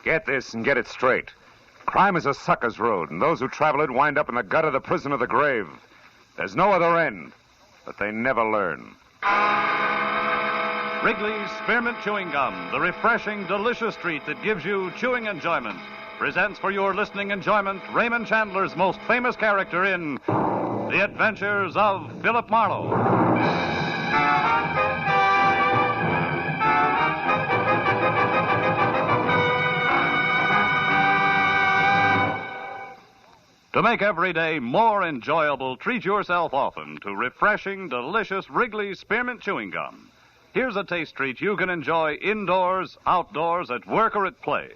Get this and get it straight. Crime is a sucker's road, and those who travel it wind up in the gut of the prison of the grave. There's no other end, but they never learn. Wrigley's Spearmint Chewing Gum, the refreshing, delicious treat that gives you chewing enjoyment, presents for your listening enjoyment Raymond Chandler's most famous character in The Adventures of Philip Marlowe. To make every day more enjoyable, treat yourself often to refreshing, delicious Wrigley's Spearmint Chewing Gum. Here's a taste treat you can enjoy indoors, outdoors, at work, or at play.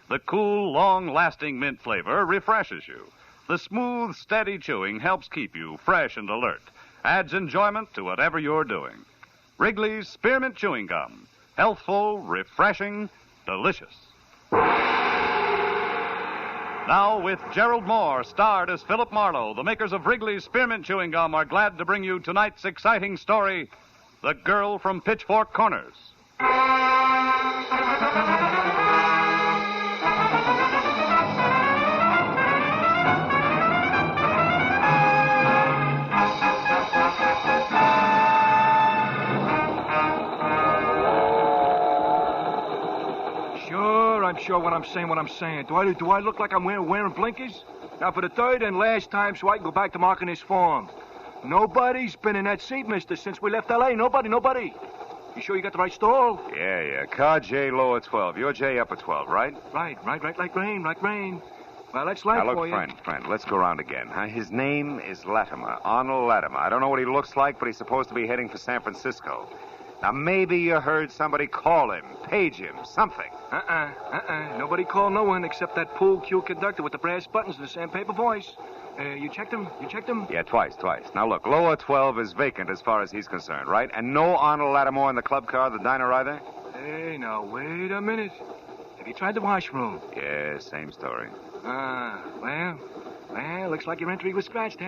The cool, long-lasting mint flavor refreshes you. The smooth, steady chewing helps keep you fresh and alert. Adds enjoyment to whatever you're doing. Wrigley's Spearmint Chewing Gum. Healthful, refreshing, delicious. Now, with Gerald Moore, starred as Philip Marlowe, the makers of Wrigley's Spearmint Chewing Gum are glad to bring you tonight's exciting story, The Girl from Pitchfork Corners. I'm sure what I'm saying. Do I look like I'm wearing blinkers? Now, for the third and last time, so I can go back to marking this form. Nobody's been in that seat, mister, since we left L.A. Nobody. You sure you got the right stall? Yeah. Car J lower 12. You're J upper 12, right? Right. Like rain. Well, that's life now, for look, you. friend, let's go around again. His name is Latimer, Arnold Latimer. I don't know what he looks like, but he's supposed to be heading for San Francisco. Now, maybe you heard somebody call him, page him, something. Nobody called no one except that pool cue conductor with the brass buttons and the sandpaper voice. You checked him? Yeah, twice. Now, look, lower 12 is vacant as far as he's concerned, right? And no Arnold Lattimore in the club car, the diner either? Hey, now, wait a minute. Have you tried the washroom? Yeah, same story. Well, looks like your entry was scratched.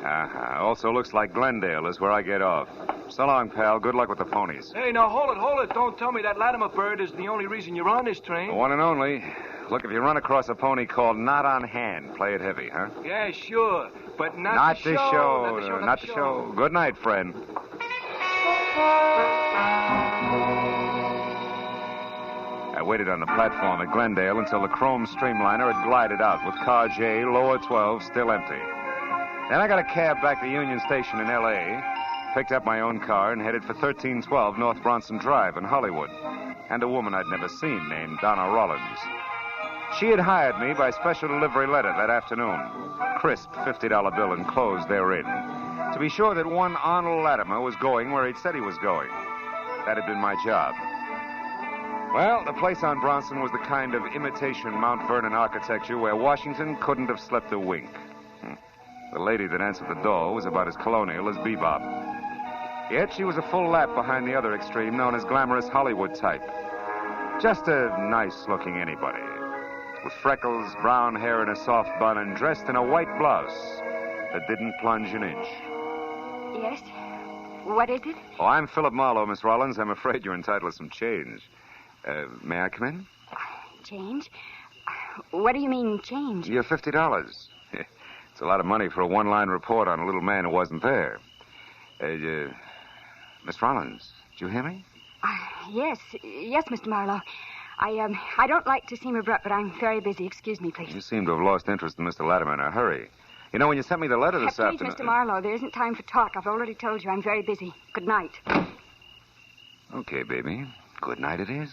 Also looks like Glendale is where I get off. So long, pal. Good luck with the ponies. Hey, now, hold it. Don't tell me that Latimer bird is the only reason you're on this train. The one and only. Look, if you run across a pony called Not on Hand, play it heavy, huh? Yeah, sure. But not the show. Not the show. Good night, friend. I waited on the platform at Glendale until the chrome streamliner had glided out with car J, lower 12, still empty. Then I got a cab back to Union Station in L.A., picked up my own car, and headed for 1312 North Bronson Drive in Hollywood, and a woman I'd never seen named Donna Rollins. She had hired me by special delivery letter that afternoon, crisp $50 bill enclosed therein, to be sure that one Arnold Latimer was going where he'd said he was going. That had been my job. Well, the place on Bronson was the kind of imitation Mount Vernon architecture where Washington couldn't have slept a wink. The lady that answered the door was about as colonial as Bebop. Yet she was a full lap behind the other extreme known as glamorous Hollywood type. Just a nice-looking anybody. With freckles, brown hair, and a soft bun, and dressed in a white blouse that didn't plunge an inch. Yes? What is it? Oh, I'm Philip Marlowe, Miss Rollins. I'm afraid you're entitled to some change. May I come in? Change? What do you mean, change? Your $50. It's a lot of money for a one-line report on a little man who wasn't there. Miss Rollins, did you hear me? Yes, Mr. Marlowe. I don't like to seem abrupt, but I'm very busy. Excuse me, please. You seem to have lost interest in Mr. Latimer in a hurry. You know, when you sent me the letter this afternoon... Please, Mr. Marlowe, there isn't time for talk. I've already told you I'm very busy. Good night. Okay, baby. Good night it is.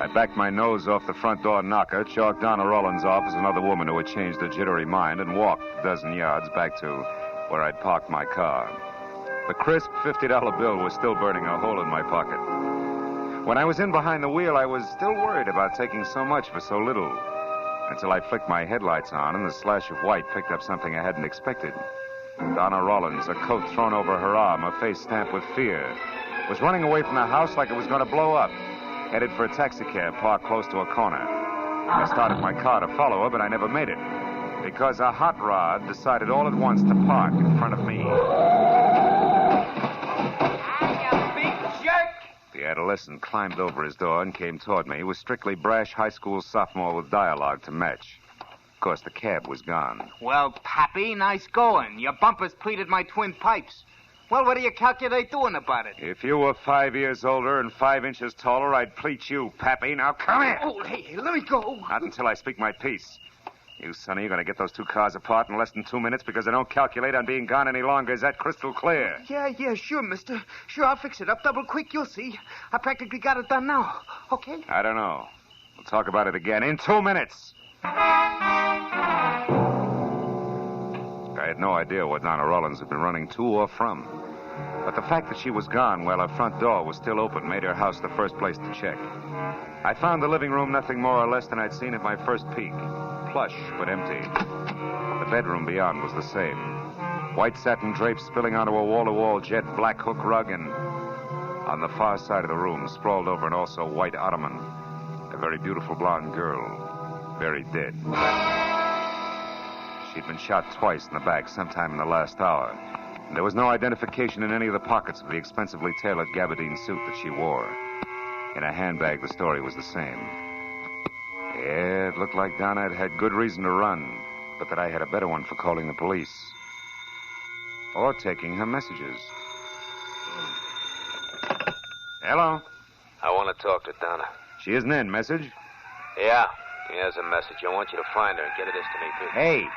I backed my nose off the front door knocker, chalked Donna Rollins off as another woman who had changed her jittery mind, and walked a dozen yards back to where I'd parked my car. The crisp $50 bill was still burning a hole in my pocket. When I was in behind the wheel, I was still worried about taking so much for so little, until I flicked my headlights on and the slash of white picked up something I hadn't expected. Donna Rollins, a coat thrown over her arm, her face stamped with fear, was running away from the house like it was going to blow up, headed for a taxicab parked close to a corner. I started my car to follow her, but I never made it, because a hot rod decided all at once to park in front of me. You big jerk! The adolescent climbed over his door and came toward me. He was strictly brash high school sophomore with dialogue to match. Of course, the cab was gone. Well, Pappy, nice going. Your bumpers pleated my twin pipes. Well, what do you calculate doing about it? If you were 5 years older and 5 inches taller, I'd pleat you, Pappy. Now, come here. Oh, hey, let me go. Not until I speak my piece. You, Sonny, you're going to get those two cars apart in less than 2 minutes because I don't calculate on being gone any longer. Is that crystal clear? Yeah, sure, mister. Sure, I'll fix it up double quick, you'll see. I practically got it done now. Okay? I don't know. We'll talk about it again in 2 minutes. I had no idea what Donna Rollins had been running to or from. But the fact that she was gone while her front door was still open made her house the first place to check. I found the living room nothing more or less than I'd seen at my first peek. Plush, but empty. The bedroom beyond was the same. White satin drapes spilling onto a wall-to-wall jet black hook rug, and on the far side of the room, sprawled over an also white ottoman, a very beautiful blonde girl, very dead. She'd been shot twice in the back sometime in the last hour. And there was no identification in any of the pockets of the expensively tailored gabardine suit that she wore. In a handbag, the story was the same. Yeah, it looked like Donna had had good reason to run, but that I had a better one for calling the police. Or taking her messages. Hello? I want to talk to Donna. She isn't in. Message? Yeah, here's a message. I want you to find her and get her this to me, please. Hey,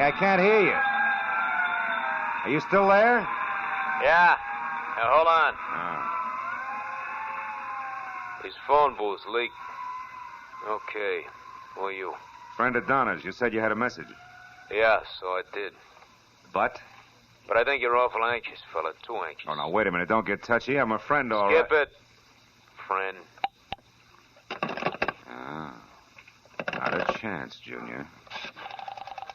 I can't hear you. Are you still there? Yeah. Now, hold on. Oh. His phone booth's leaked. Okay. Who are you? Friend of Donna's. You said you had a message. Yeah, so I did. But? But I think you're awful anxious, fella. Too anxious. Oh, now, wait a minute. Don't get touchy. I'm a friend, all right. Skip it, friend. Ah. Not a chance, Junior.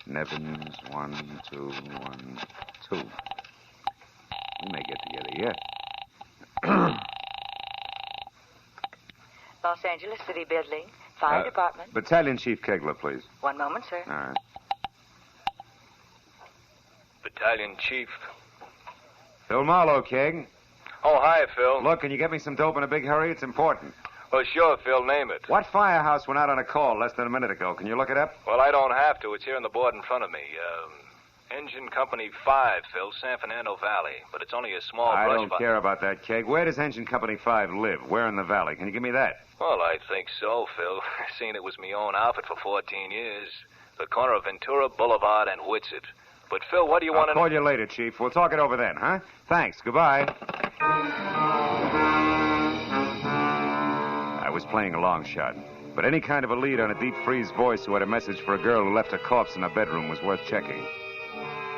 Nevins, 1, 2, 1, 2. We may get together yet. Los Angeles City Building, Fire Department. Battalion Chief Kegler, please. One moment, sir. All right. Battalion Chief. Phil Marlowe, Keg. Oh, hi, Phil. Look, can you get me some dope in a big hurry? It's important. Oh, sure, Phil, name it. What firehouse went out on a call less than a minute ago? Can you look it up? Well, I don't have to. It's here on the board in front of me. Engine Company 5, Phil, San Fernando Valley. But it's only a small I brush don't fire. care about that, Keg. Where does Engine Company 5 live? Where in the valley? Can you give me that? Well, I think so, Phil. Seeing it was me own outfit for 14 years. The corner of Ventura Boulevard and Whitsett. But, Phil, what do you want to I'll call you later, Chief. We'll talk it over then, huh? Thanks. Goodbye. I was playing a long shot, but any kind of a lead on a deep freeze voice who had a message for a girl who left a corpse in her bedroom was worth checking.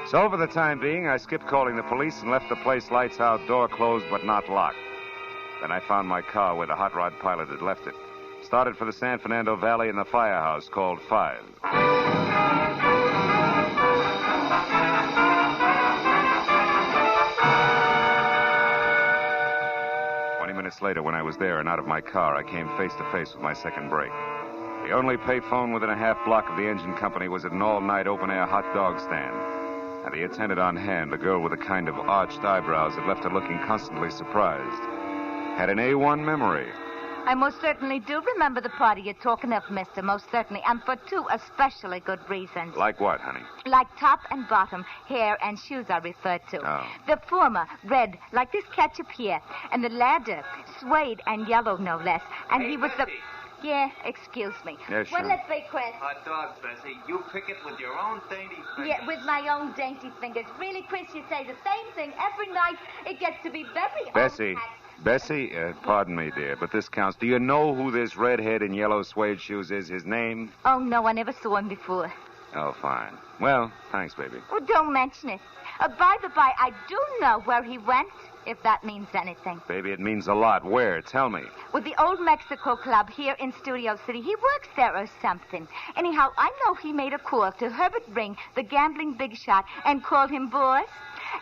So for the time being, I skipped calling the police and left the place lights out, door closed but not locked. Then I found my car where the hot rod pilot had left it. Started for the San Fernando Valley in the firehouse called 5. 20 minutes later, when I was there and out of my car, I came face to face with my second break. The only payphone within a half block of the engine company was at an all-night open-air hot dog stand. And the attendant on hand, a girl with a kind of arched eyebrows that left her looking constantly surprised, had an A1 memory. I most certainly do remember the party you're talking of, mister, most certainly, and for two especially good reasons. Like what, honey? Like top and bottom, hair and shoes I referred to. Oh. The former, red, like this ketchup here, and the latter, suede and yellow, no less. And he was the... Yeah, excuse me. Yeah, sure. Well, let's be, Chris. Hot dog, Bessie. You pick it with your own dainty fingers. Yeah, with my own dainty fingers. Really, Chris, you say the same thing every night. It gets to be very... Bessie, pardon me, dear, but this counts. Do you know who this redhead in yellow suede shoes is? His name? Oh, no, I never saw him before. Oh, fine. Well, thanks, baby. Oh, don't mention it. By the by, I do know where he went, if that means anything. Baby, it means a lot. Where? Tell me. With the Old Mexico Club here in Studio City. He works there or something. Anyhow, I know he made a call to Herbert Ring, the gambling big shot, and called him boss.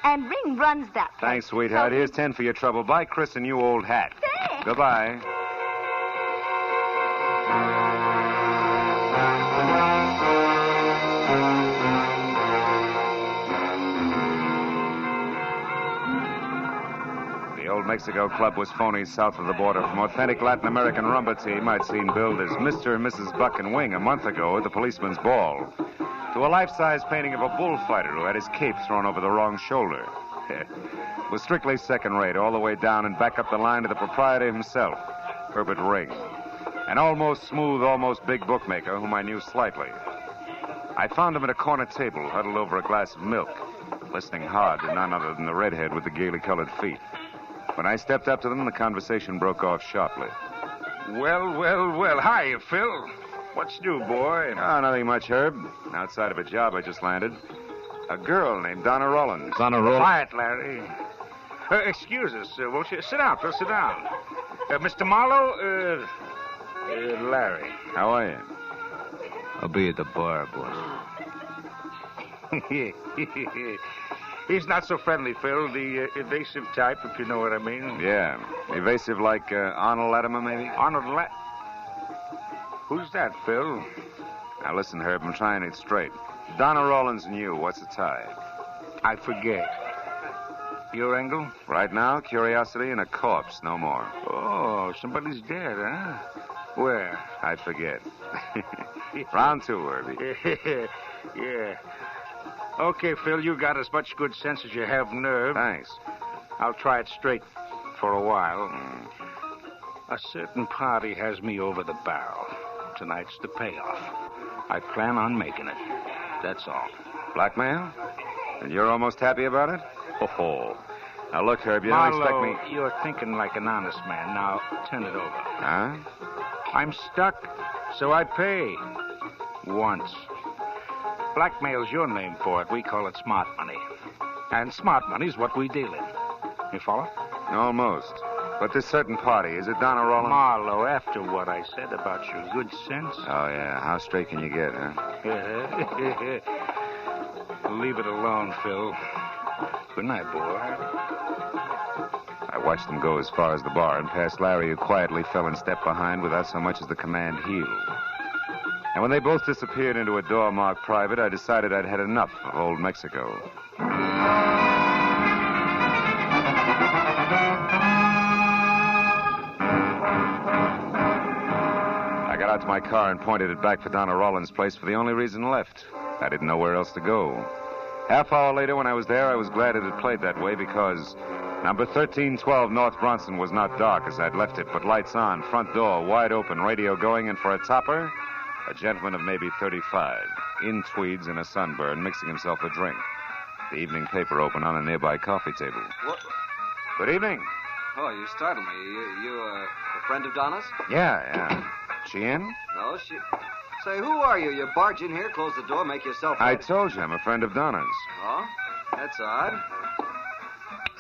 And Ring runs that place. Thanks, sweetheart. So Here's 10 for your trouble. Bye, Chris, and you old hat. Thanks. Goodbye. Old Mexico Club was phony south of the border from authentic Latin American rumba team I'd seen billed as Mr. and Mrs. Buck and Wing a month ago at the policeman's ball, to a life-size painting of a bullfighter who had his cape thrown over the wrong shoulder. It was strictly second-rate all the way down and back up the line to the proprietor himself, Herbert Ring, an almost smooth, almost big bookmaker whom I knew slightly. I found him at a corner table, huddled over a glass of milk, listening hard to none other than the redhead with the gaily colored feet. When I stepped up to them, the conversation broke off sharply. Well. Hi, Phil. What's new, boy? Oh, nothing much, Herb. Outside of a job I just landed. A girl named Donna Rollins. Donna Rollins? Quiet, Larry. Excuse us, won't you? Sit down, Phil, sit down. Mr. Marlowe, Larry. How are you? I'll be at the bar, boss. He's not so friendly, Phil. The evasive type, if you know what I mean. Yeah. Evasive like Arnold Latimer, maybe? Who's that, Phil? Now, listen, Herb, I'm trying it straight. Donna Rollins and you, what's the tie? I forget. Your angle? Right now, curiosity and a corpse, no more. Oh, somebody's dead, huh? Where? I forget. Round two, Herbie. Yeah. Okay, Phil, you got as much good sense as you have nerve. Thanks. I'll try it straight for a while. A certain party has me over the barrel. Tonight's the payoff. I plan on making it. That's all. Blackmail? And you're almost happy about it? Oh. Now, look, Herb, you don't expect Marlowe, me... you're thinking like an honest man. Now, turn it over. Huh? I'm stuck, so I pay. Once. Blackmail's your name for it. We call it smart money. And smart money's what we deal in. You follow? Almost. But this certain party, is it Donna Rollins? Marlowe, after what I said about your good sense... Oh, yeah. How straight can you get, huh? Leave it alone, Phil. Good night, boy. I watched them go as far as the bar and past Larry, who quietly fell in step behind without so much as the command heel. And when they both disappeared into a door marked private, I decided I'd had enough of old Mexico. I got out to my car and pointed it back for Donna Rollins' place for the only reason left. I didn't know where else to go. Half hour later, when I was there, I was glad it had played that way because number 1312 North Bronson was not dark as I'd left it, but lights on, front door wide open, radio going, and for a topper, a gentleman of maybe 35, in tweeds and a sunburn, mixing himself a drink. The evening paper open on a nearby coffee table. What? Good evening. Oh, you startled me. You a friend of Donna's? Yeah. She in? No, she... Say, who are you? You barge in here, close the door, make yourself... I told you I'm a friend of Donna's. Oh? That's odd.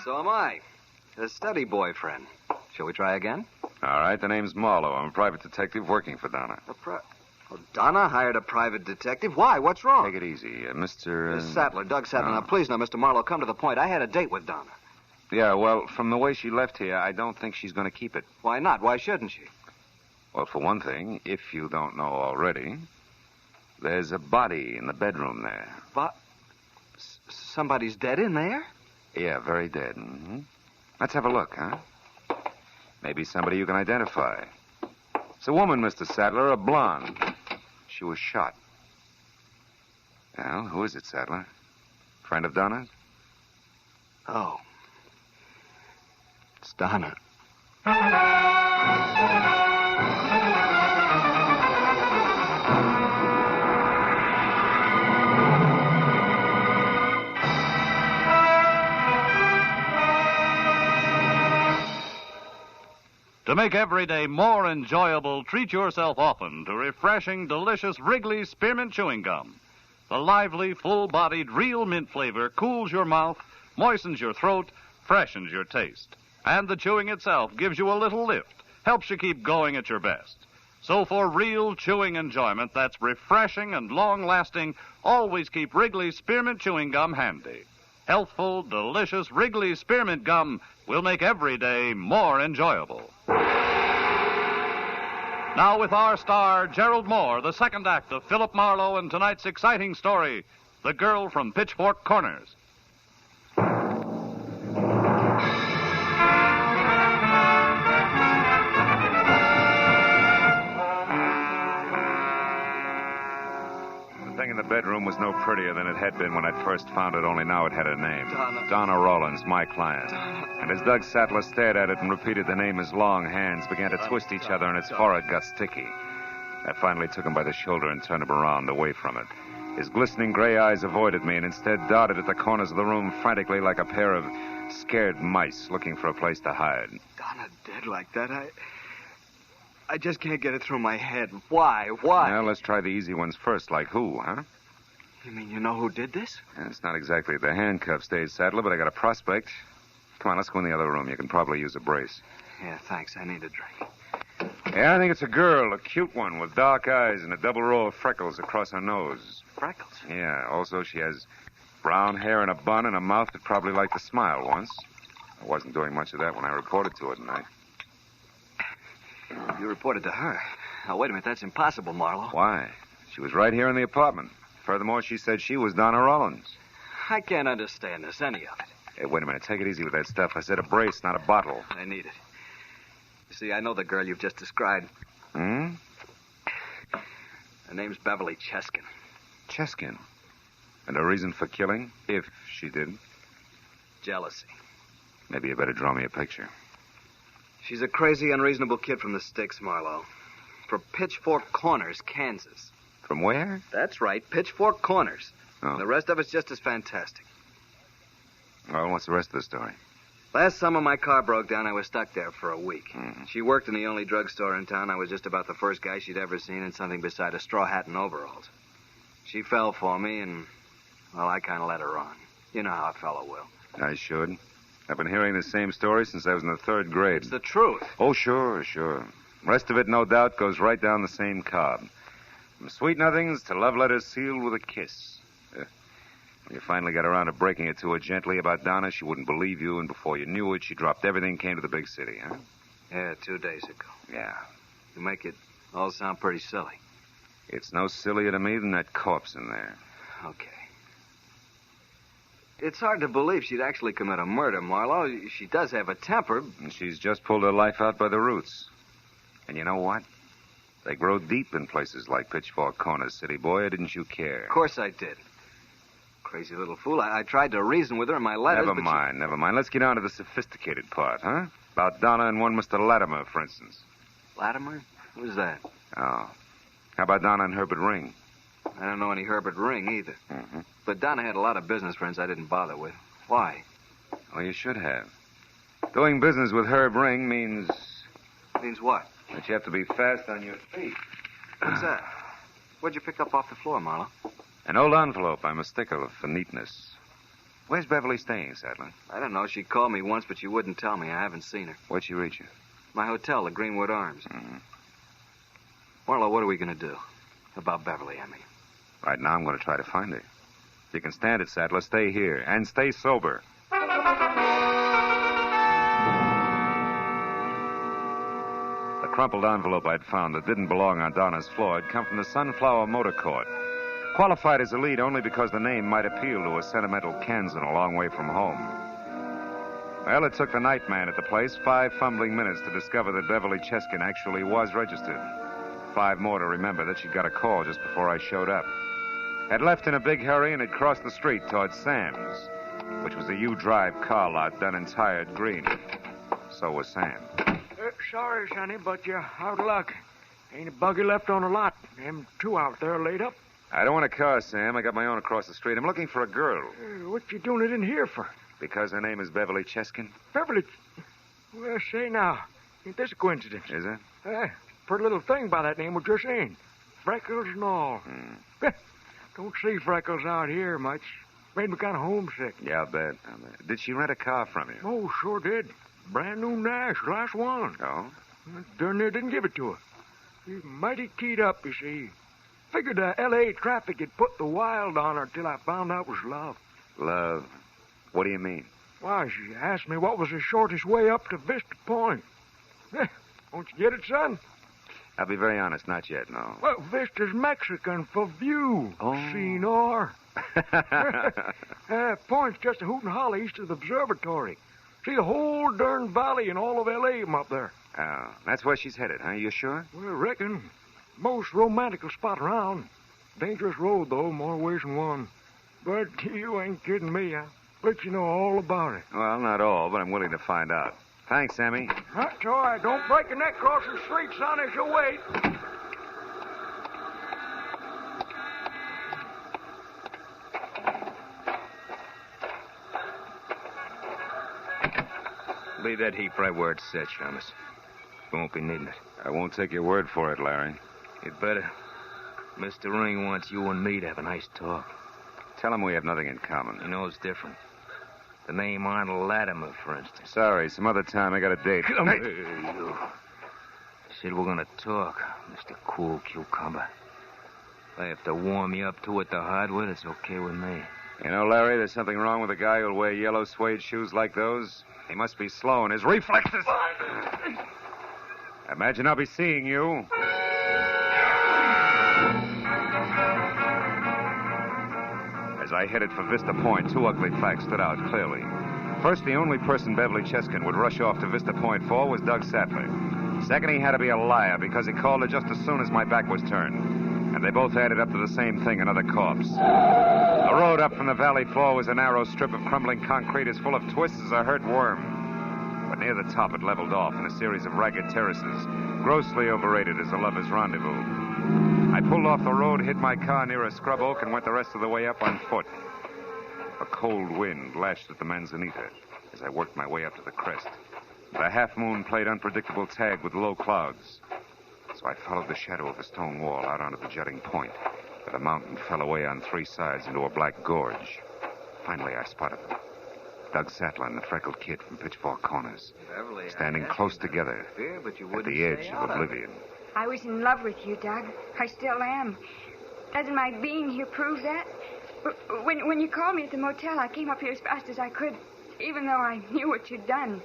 So am I. A steady boyfriend. Shall we try again? All right, the name's Marlowe. I'm a private detective working for Donna. Oh, Donna hired a private detective? Why? What's wrong? Take it easy, Mr... Sattler, Doug Sattler. Now, please, now, Mr. Marlowe, come to the point. I had a date with Donna. Yeah, well, from the way she left here, I don't think she's going to keep it. Why not? Why shouldn't she? Well, for one thing, if you don't know already, there's a body in the bedroom there. Somebody's dead in there? Yeah, very dead. Mm-hmm. Let's have a look, huh? Maybe somebody you can identify. It's a woman, Mr. Sattler, a blonde. She was shot. Well, who is it, Sattler? Friend of Donna's? Oh. It's Donna. To make every day more enjoyable, treat yourself often to refreshing, delicious Wrigley's Spearmint Chewing Gum. The lively, full-bodied, real mint flavor cools your mouth, moistens your throat, freshens your taste. And the chewing itself gives you a little lift, helps you keep going at your best. So for real chewing enjoyment that's refreshing and long-lasting, always keep Wrigley's Spearmint Chewing Gum handy. Healthful, delicious Wrigley's Spearmint Gum will make every day more enjoyable. Now with our star, Gerald Moore, the second act of Philip Marlowe and tonight's exciting story, The Girl from Pitchfork Corners. in the bedroom was no prettier than it had been when I first found it, only now it had a name. Donna Rollins, my client. And as Doug Sattler stared at it and repeated the name, his long hands began to twist each other and its forehead got sticky. I finally took him by the shoulder and turned him around, away from it. His glistening gray eyes avoided me and instead darted at the corners of the room frantically like a pair of scared mice looking for a place to hide. Donna dead like that? I just can't get it through my head. Why? Why? Well, let's try the easy ones first. Like who, huh? You mean you know who did this? Yeah, it's not exactly at the handcuff stage, Sattler, but I got a prospect. Come on, let's go in the other room. You can probably use a brace. Yeah, thanks. I need a drink. Yeah, I think it's a girl, a cute one with dark eyes and a double row of freckles across her nose. Freckles? Yeah, also she has brown hair and a bun and a mouth that probably liked to smile once. I wasn't doing much of that when I reported to her tonight. You reported to her. Now, wait a minute. That's impossible, Marlowe. Why? She was right here in the apartment. Furthermore, she said she was Donna Rollins. I can't understand this, any of it. Hey, wait a minute. Take it easy with that stuff. I said a brace, not a bottle. I need it. You see, I know the girl you've just described. Hmm? Her name's Beverly Cheskin. Cheskin? And a reason for killing, if she did? Jealousy. Maybe you better draw me a picture. She's a crazy, unreasonable kid from the sticks, Marlowe. From Pitchfork Corners, Kansas. From where? That's right, Pitchfork Corners. Oh. And the rest of it's just as fantastic. Well, what's the rest of the story? Last summer, my car broke down. I was stuck there for a week. Mm-hmm. She worked in the only drugstore in town. I was just about the first guy she'd ever seen in something beside a straw hat and overalls. She fell for me, and, well, I kind of let her on. You know how a fellow will. I should. I've been hearing the same story since I was in the third grade. It's the truth. Oh, sure. Rest of it, no doubt, goes right down the same cob. From sweet nothings to love letters sealed with a kiss. When you finally got around to breaking it to her gently about Donna, she wouldn't believe you, and before you knew it, she dropped everything and came to the big city, huh? Yeah, 2 days ago. Yeah. You make it all sound pretty silly. It's no sillier to me than that corpse in there. Okay. It's hard to believe she'd actually commit a murder, Marlowe. She does have a temper. And she's just pulled her life out by the roots. And you know what? They grow deep in places like Pitchfork Corners, city boy, or didn't you care? Of course I did. Crazy little fool. I tried to reason with her in my letters, Never mind. Let's get on to the sophisticated part, huh? About Donna and one Mr. Latimer, for instance. Latimer? Who's that? Oh. How about Donna and Herbert Ring? I don't know any Herbert Ring, either. Mm-hmm. But Donna had a lot of business friends I didn't bother with. Why? Well, you should have. Doing business with Herb Ring means... Means what? That you have to be fast on your feet. What's that? What'd you pick up off the floor, Marlowe? An old envelope. I'm a stickler for neatness. Where's Beverly staying, Sattler? I don't know. She called me once, but she wouldn't tell me. I haven't seen her. Where'd she reach you? My hotel, the Greenwood Arms. Mm-hmm. Marlowe, what are we going to do? About Beverly, I mean. Right now, I'm going to try to find her. If you can stand it, Sattler, stay here. And stay sober. The crumpled envelope I'd found that didn't belong on Donna's floor had come from the Sunflower Motor Court. Qualified as a lead only because the name might appeal to a sentimental Kansan a long way from home. Well, it took the night man at the place 5 fumbling minutes to discover that Beverly Cheskin actually was registered. 5 more to remember that she'd got a call just before I showed up. Had left in a big hurry and had crossed the street towards Sam's, which was a U-Drive car lot done in tired green. So was Sam. Sorry, Sonny, but you're out of luck. Ain't a buggy left on the lot. Them 2 out there laid up. I don't want a car, Sam. I got my own across the street. I'm looking for a girl. What you doing it in here for? Because her name is Beverly Cheskin. Beverly? Well, say now. Ain't this a coincidence? Is it? Pretty little thing by that name was just saying. Freckles and all. Don't see freckles out here much. Made me kind of homesick. Yeah, I'll bet. Did she rent a car from you? Oh, sure did. Brand new Nash, last one. Oh? Darn near didn't give it to her. She's mighty keyed up, you see. Figured the L.A. traffic had put the wild on her till I found out it was love. Love? What do you mean? Why, she asked me what was the shortest way up to Vista Point. Won't you get it, son? I'll be very honest, not yet, no. Well, Vista's Mexican for view, senor. Point's just a hoot and holler east of the observatory. See the whole darn valley and all of L.A. from up there. Oh, that's where she's headed, huh? You sure? Well, I reckon. Most romantical spot around. Dangerous road, though, more ways than one. But you ain't kidding me. I'll let you know all about it. Well, not all, but I'm willing to find out. Thanks, Sammy. That's all right. Don't break your neck across the street, son, as you wait. Leave that heap right where it's set, Shamus. We won't be needing it. I won't take your word for it, Larry. You'd better. Mr. Ring wants you and me to have a nice talk. Tell him we have nothing in common. He knows different. The name Arnold Latimer, for instance. Sorry, some other time I got a date. Come here, you. Said we're gonna talk, Mr. Cool Cucumber. If I have to warm you up to it the hard way, it's okay with me. You know, Larry, there's something wrong with a guy who'll wear yellow suede shoes like those. He must be slow in his reflexes. Imagine I'll be seeing you. As I headed for Vista Point, two ugly facts stood out clearly. First, the only person Beverly Cheskin would rush off to Vista Point for was Doug Sattler. Second, he had to be a liar because he called her just as soon as my back was turned. And they both added up to the same thing, another corpse. The road up from the valley floor was a narrow strip of crumbling concrete as full of twists as a hurt worm. But near the top it leveled off in a series of ragged terraces, grossly overrated as a lover's rendezvous. I pulled off the road, hid my car near a scrub oak, and went the rest of the way up on foot. A cold wind lashed at the manzanita as I worked my way up to the crest. The half-moon played unpredictable tag with low clouds. So I followed the shadow of a stone wall out onto the jutting point, where the mountain fell away on three sides into a black gorge. Finally, I spotted them. Doug Sattler and the freckled kid from Pitchfork Corners, Beverly, standing close together at the edge of oblivion. I was in love with you, Doug. I still am. Doesn't my being here prove that? When you called me at the motel, I came up here as fast as I could, even though I knew what you'd done.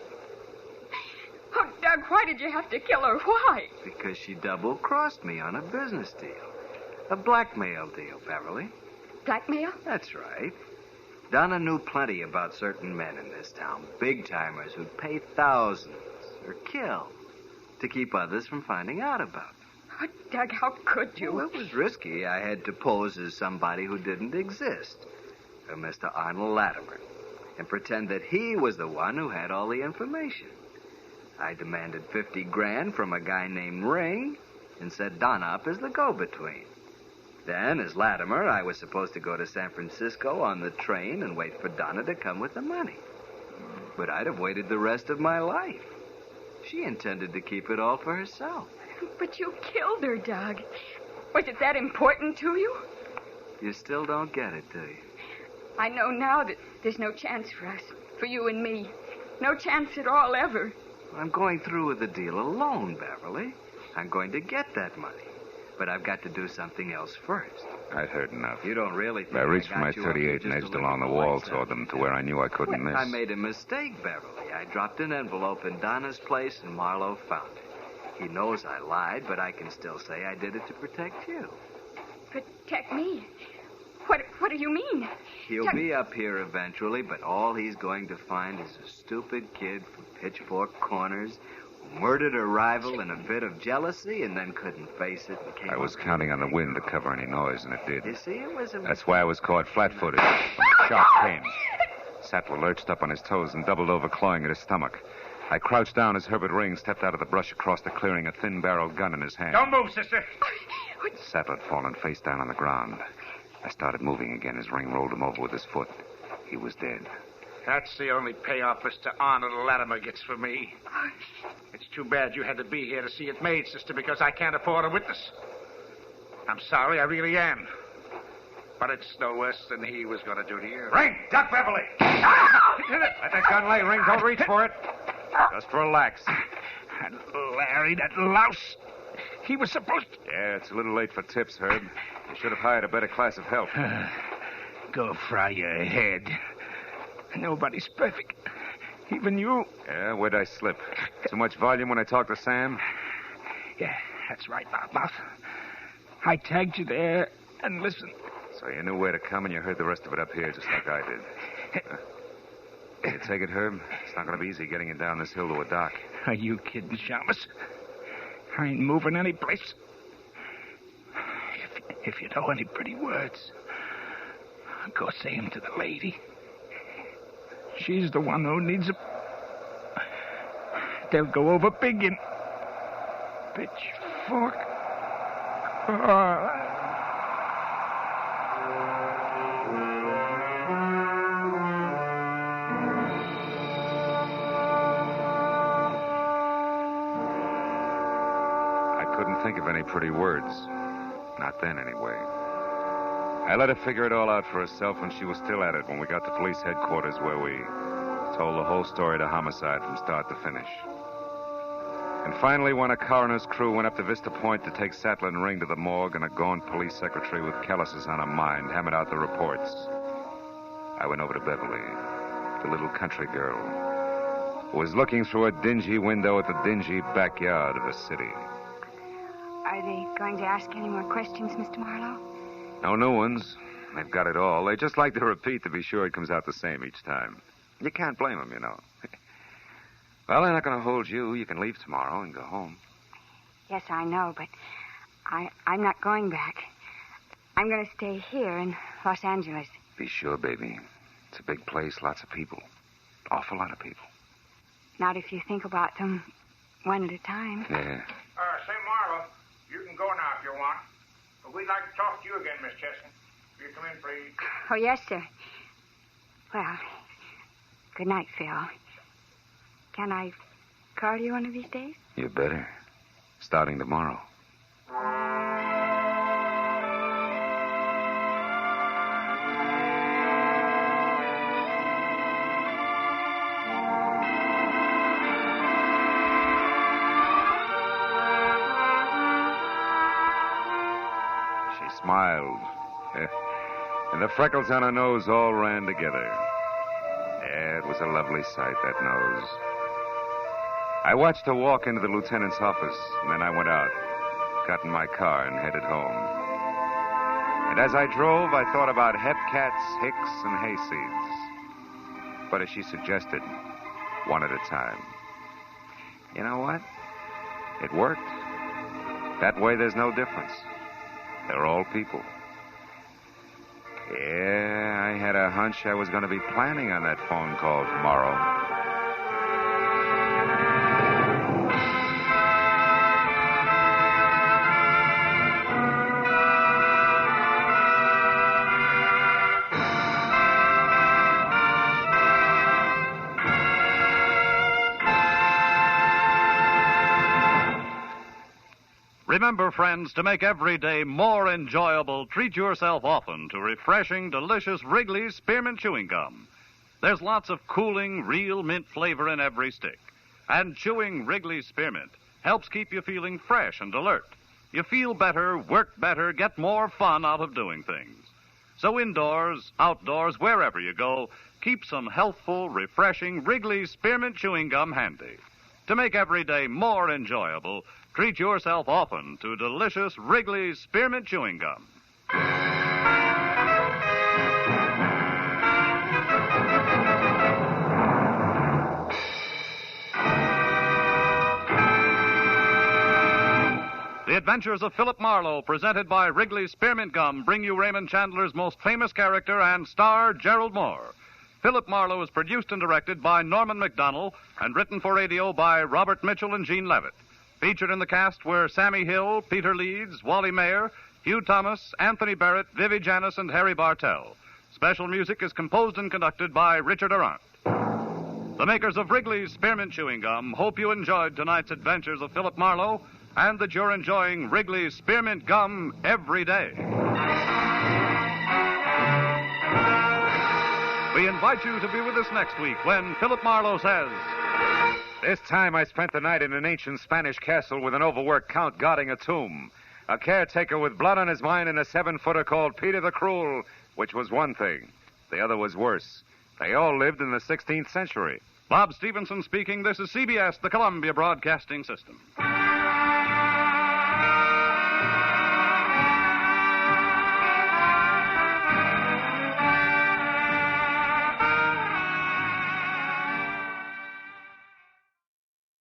Oh, Doug, why did you have to kill her? Why? Because she double-crossed me on a business deal. A blackmail deal, Beverly. Blackmail? That's right. Donna knew plenty about certain men in this town, big-timers who'd pay thousands or kill to keep others from finding out about them. Oh, Doug, how could you? Well, it was risky. I had to pose as somebody who didn't exist, a Mr. Arnold Latimer, and pretend that he was the one who had all the information. I demanded $50,000 from a guy named Ring and set Donna up as the go-between. Then, as Latimer, I was supposed to go to San Francisco on the train and wait for Donna to come with the money. But I'd have waited the rest of my life. She intended to keep it all for herself. But you killed her, Doug. Was it that important to you? You still don't get it, do you? I know now that there's no chance for us, for you and me. No chance at all, ever. I'm going through with the deal alone, Beverly. I'm going to get that money. But I've got to do something else first. I'd heard enough. You don't really think I reached for got my you up here 38 and just edged to look along at the wall lights toward out them to there. where I knew I couldn't miss. I made a mistake, Beverly. I dropped an envelope in Donna's place, and Marlowe found it. He knows I lied, but I can still say I did it to protect you. Protect me? What do you mean? He'll be up here eventually, but all he's going to find is a stupid kid from Pitchfork Corners who murdered a rival in a fit of jealousy and then couldn't face it and came I was counting on the wind to cover any noise, and it did. You see, it was a... That's why I was caught flat-footed when the shock came. Sattler lurched up on his toes and doubled over, clawing at his stomach. I crouched down as Herbert Ring stepped out of the brush across the clearing, a thin-barreled gun in his hand. Don't move, sister. Sattler had fallen face down on the ground. I started moving again as Ring rolled him over with his foot. He was dead. That's the only payoff Mr. Arnold Latimer gets for me. It's too bad you had to be here to see it made, sister, because I can't afford a witness. I'm sorry, I really am. But it's no worse than he was going to do to you. Ring! Duck Beverly! Let that gun lay, Ring. Don't reach for it. Just relax. And Larry, that louse, he was supposed to... Yeah, it's a little late for tips, Herb. You should have hired a better class of help. Go fry your head. Nobody's perfect. Even you. Yeah, where'd I slip? Too much volume when I talk to Sam? Yeah, that's right, Loudmouth. I tagged you there, and listen. So you knew where to come, and you heard the rest of it up here, just like I did. Can you take it, Herb? It's not going to be easy getting it down this hill to a dock. Are you kidding, Shamus? I ain't moving any place. If you know any pretty words, go say 'em to the lady. She's the one who needs 'em. They'll go over big in pitchfork. I couldn't think of any pretty words. Not then, anyway. I let her figure it all out for herself, and she was still at it when we got to police headquarters, where we told the whole story to homicide from start to finish. And finally, when a coroner's crew went up to Vista Point to take Sattler and Ring to the morgue, and a gaunt police secretary with calluses on her mind hammered out the reports, I went over to Beverly, the little country girl, who was looking through a dingy window at the dingy backyard of the city. Are they going to ask any more questions, Mr. Marlowe? No new ones. They've got it all. They just like to repeat to be sure it comes out the same each time. You can't blame them, you know. Well, they're not going to hold you. You can leave tomorrow and go home. Yes, I know, but I'm not going back. I'm going to stay here in Los Angeles. Be sure, baby. It's a big place, lots of people. Awful lot of people. Not if you think about them one at a time. Yeah. Say, Marlowe, you can go now if you want. But we'd like to talk to you again, Miss Chesson. Will you come in, please? Oh, yes, sir. Well, good night, Phil. Can I call you one of these days? You better. Starting tomorrow. She smiled. And the freckles on her nose all ran together. Yeah, it was a lovely sight, that nose. I watched her walk into the lieutenant's office, and then I went out, got in my car, and headed home. And as I drove, I thought about hepcats, hicks, and hayseeds. But as she suggested, one at a time. You know what? It worked. That way, there's no difference. They're all people. Yeah, I had a hunch I was going to be planning on that phone call tomorrow. Remember, friends, to make every day more enjoyable, treat yourself often to refreshing, delicious Wrigley's Spearmint Chewing Gum. There's lots of cooling, real mint flavor in every stick. And chewing Wrigley's Spearmint helps keep you feeling fresh and alert. You feel better, work better, get more fun out of doing things. So indoors, outdoors, wherever you go, keep some healthful, refreshing Wrigley's Spearmint Chewing Gum handy. To make every day more enjoyable, treat yourself often to delicious Wrigley's Spearmint Chewing Gum. The Adventures of Philip Marlowe, presented by Wrigley's Spearmint Gum, bring you Raymond Chandler's most famous character and star, Gerald Moore. Philip Marlowe is produced and directed by Norman McDonnell and written for radio by Robert Mitchell and Gene Levitt. Featured in the cast were Sammy Hill, Peter Leeds, Wally Mayer, Hugh Thomas, Anthony Barrett, Vivi Janis, and Harry Bartell. Special music is composed and conducted by Richard Arant. The makers of Wrigley's Spearmint Chewing Gum hope you enjoyed tonight's Adventures of Philip Marlowe and that you're enjoying Wrigley's Spearmint Gum every day. We invite you to be with us next week when Philip Marlowe says... This time I spent the night in an ancient Spanish castle with an overworked count guarding a tomb. A caretaker with blood on his mind and a 7-footer called Peter the Cruel, which was one thing. The other was worse. They all lived in the 16th century. Bob Stevenson speaking. This is CBS, the Columbia Broadcasting System.